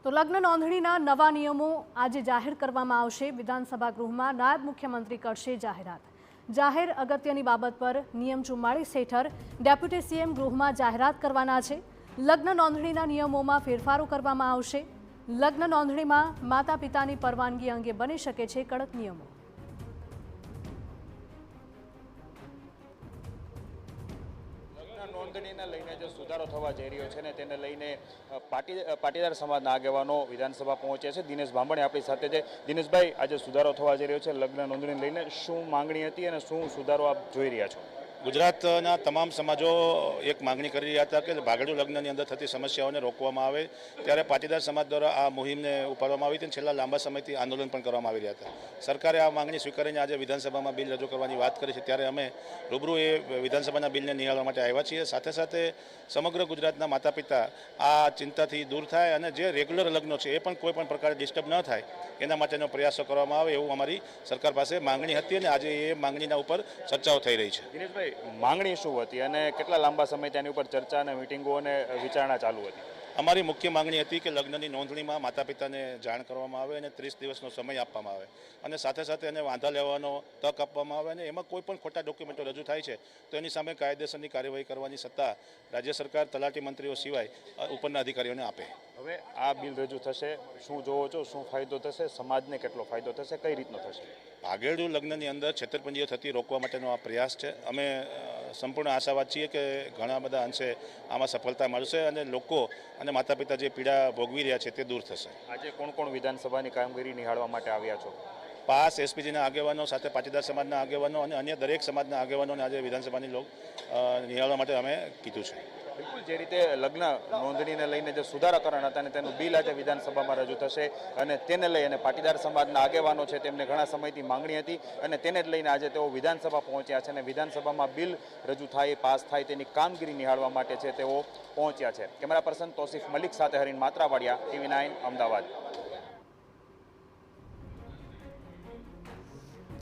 તો લગ્ન નોંધણીના નવા નિયમો આજે જાહેર કરવામાં આવશે। વિધાનસભા ગૃહમાં નાયબ મુખ્યમંત્રી કરશે જાહેરાત। જાહેર અગત્યની બાબત પર નિયમ 44 હેઠળ ડેપ્યુટી સીએમ ગૃહમાં જાહેરાત કરવાના છે। લગ્ન નોંધણીના નિયમોમાં ફેરફારો કરવામાં આવશે। લગ્ન નોંધણીમાં માતા પિતાની પરવાનગી અંગે બની શકે છે કડક નિયમો। નોંધણીને લઈને જે સુધારો થવા જઈ રહ્યો છે ને તેને લઈને પાટીદાર સમાજના આગેવાનો વિધાનસભા પહોંચ્યા છે। દિનેશ બાંભણી આપણી સાથે છે। દિનેશભાઈ, આજે સુધારો થવા જઈ રહ્યો છે લગ્ન નોંધણીને લઈને શું માંગણી હતી અને શું સુધારો આપ જોઈ રહ્યા છો? ગુજરાતના તમામ સમાજો એક માંગણી કરી રહ્યા હતા કે ભાગેડુ લગ્નની અંદર થતી સમસ્યાઓને રોકવામાં આવે, ત્યારે પાટીદાર સમાજ દ્વારા આ મુહિમને ઉપાડવામાં આવી હતી અને છેલ્લા લાંબા સમયથી આંદોલન પણ કરવામાં આવી રહ્યા હતા। સરકારે આ માંગણી સ્વીકારીને આજે વિધાનસભામાં બિલ રજૂ કરવાની વાત કરી છે, ત્યારે અમે રૂબરૂ એ વિધાનસભાના બિલને નિહાળવા માટે આવ્યા છીએ। સાથે સાથે સમગ્ર ગુજરાતના માતા પિતા આ ચિંતાથી દૂર થાય અને જે રેગ્યુલર લગ્નો છે એ પણ કોઈ પણ પ્રકારે ડિસ્ટર્બ ન થાય એના માટેનો પ્રયાસો કરવામાં આવે એવું અમારી સરકાર પાસે માંગણી હતી અને આજે એ માંગણીના ઉપર ચર્ચાઓ થઈ રહી છે। દિનેશભાઈ, માંગણી શું હતી અને કેટલા લાંબા સમય તેની ઉપર ચર્ચા અને મિટિંગો અને વિચારણા ચાલુ હતી? અમારી મુખ્ય માંગણી હતી કે લગ્નની નોંધણીમાં માતા પિતાને જાણ કરવામાં આવે અને 30 દિવસનો સમય આપવામાં આવે અને સાથે સાથે એને વાંધા લેવાનો તક આપવામાં આવે અને એમાં કોઈ પણ ખોટા ડોક્યુમેન્ટો રજૂ થાય છે તો એની સામે કાયદેસરની કાર્યવાહી કરવાની સત્તા રાજ્ય સરકાર તલાટી મંત્રીઓ સિવાય ઉપરના અધિકારીઓને આપે। હવે આ બિલ રજૂ થશે, શું જોવો છો? શું ફાયદો થશે? સમાજને કેટલો ફાયદો થશે? કઈ રીતનો થશે? ભાગેડુ લગ્નની અંદર છેતરપિંડીઓ થતી રોકવા માટેનો આ પ્રયાસ છે। અમે સંપૂર્ણ આશાવાદ છીએ કે ઘણા બધા અંશે આમાં સફળતા મળશે અને લોકો અને માતા પિતા જે પીડા ભોગવી રહ્યા છે તે દૂર થશે। આજે કોણ કોણ વિધાનસભાની કામગીરી નિહાળવા માટે આવ્યા છો? પાસ એસપીજીના આગેવાનો સાથે પાટીદાર સમાજના આગેવાનો અને અન્ય દરેક સમાજના આગેવાનોને આજે વિધાનસભાની નિહાળવા માટે અમે કીધું છે। બિલકુલ, જે રીતે લગ્ન નોંધણીને લઈને જે સુધારાકરણ હતા અને તેનું બિલ આજે વિધાનસભામાં રજૂ થશે અને તેને લઈ અને પાટીદાર સમાજના આગેવાનો છે તેમને ઘણા સમયથી માંગણી હતી અને તેને જ લઈને આજે તેઓ વિધાનસભા પહોંચ્યા છે અને વિધાનસભામાં બિલ રજૂ થાય, પાસ થાય તેની કામગીરી નિહાળવા માટે છે તેઓ પહોંચ્યા છે। કેમેરા પર્સન તોસીફ મલિક સાથે હરીન માત્રાવાડિયા, TV9 અમદાવાદ।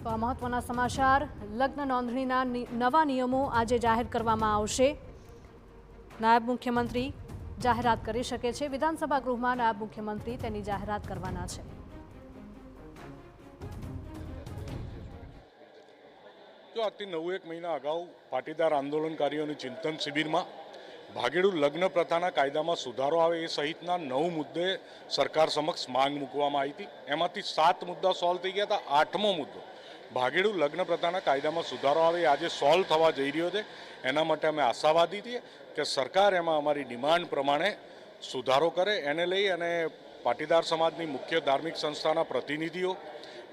તો આ મહત્વના સમાચાર। લગ્ન નોંધણીના નવા નિયમો આજે જાહેર કરવામાં આવશે। નાયબ મુખ્યમંત્રી જાહેરાત કરી શકે છે। વિધાનસભા ગૃહમાં નાયબ મુખ્યમંત્રી તેની જાહેરાત કરવાના છે। જો આજથી 9-1 મહિના અગાઉ પાટીદાર આંદોલનકારીઓની ચિંતન શિબિરમાં ભાગેડુ લગ્ન પ્રથાના કાયદામાં સુધારો આવે એ સહિતના 9 મુદ્દે સરકાર સમક્ષ માંગ મૂકવામાં આવી હતી। એમાંથી 7 મુદ્દા સોલ્વ થઈ ગયા હતા। 8મો મુદ્દો ભાગેડુ લગ્ન પ્રથાના કાયદામાં સુધારો આવે એ આજે સોલ્વ થવા જઈ રહ્યો છે। એના માટે અમે આશાવાદી છીએ કે સરકાર એમાં અમારી ડિમાન્ડ પ્રમાણે સુધારો કરે। એને લઈ અને પાટીદાર સમાજની મુખ્ય ધાર્મિક સંસ્થાના પ્રતિનિધિઓ,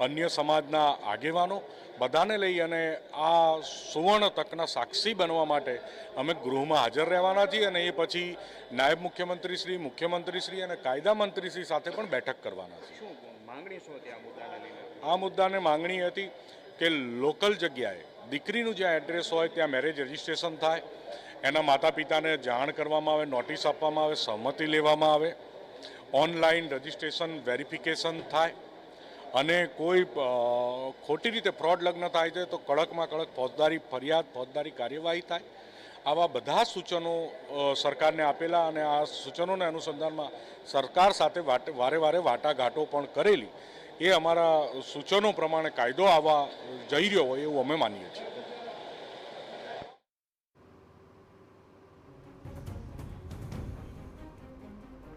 અન્ય સમાજના આગેવાનો બધાને લઈ અને આ સુવર્ણ તકના સાક્ષી બનવા માટે અમે ગૃહમાં હાજર રહેવાના છીએ અને એ પછી નાયબ મુખ્યમંત્રીશ્રી, મુખ્યમંત્રીશ્રી અને કાયદા મંત્રીશ્રી સાથે પણ બેઠક કરવાના છીએ। શું માંગણી શું હતી આ મુદ્દાને લઈને? આ મુદ્દાને માંગણી હતી કે લોકલ જગ્યાએ દીકરીનું જ્યાં એડ્રેસ હોય ત્યાં મેરેજ રજિસ્ટ્રેશન થાય, એના માતા પિતાને જાણ કરવામાં આવે, નોટિસ આપવામાં આવે, સહમતિ લેવામાં આવે, ઓનલાઈન રજિસ્ટ્રેશન વેરિફિકેશન થાય અને કોઈ ખોટી રીતે ફ્રોડ લગ્ન થાય છે તો કડકમાં કડક ફોજદારી ફરિયાદ, ફોજદારી કાર્યવાહી થાય। આવા બધા સૂચનો સરકારને આપેલા અને આ સૂચનોના અનુસંધાનમાં સરકાર સાથે વારે વારે વાટાઘાટો પણ કરેલી। એ અમારા સૂચનો પ્રમાણે કાયદો આવવા જઈ રહ્યો હોય એવું અમે માનીએ છીએ।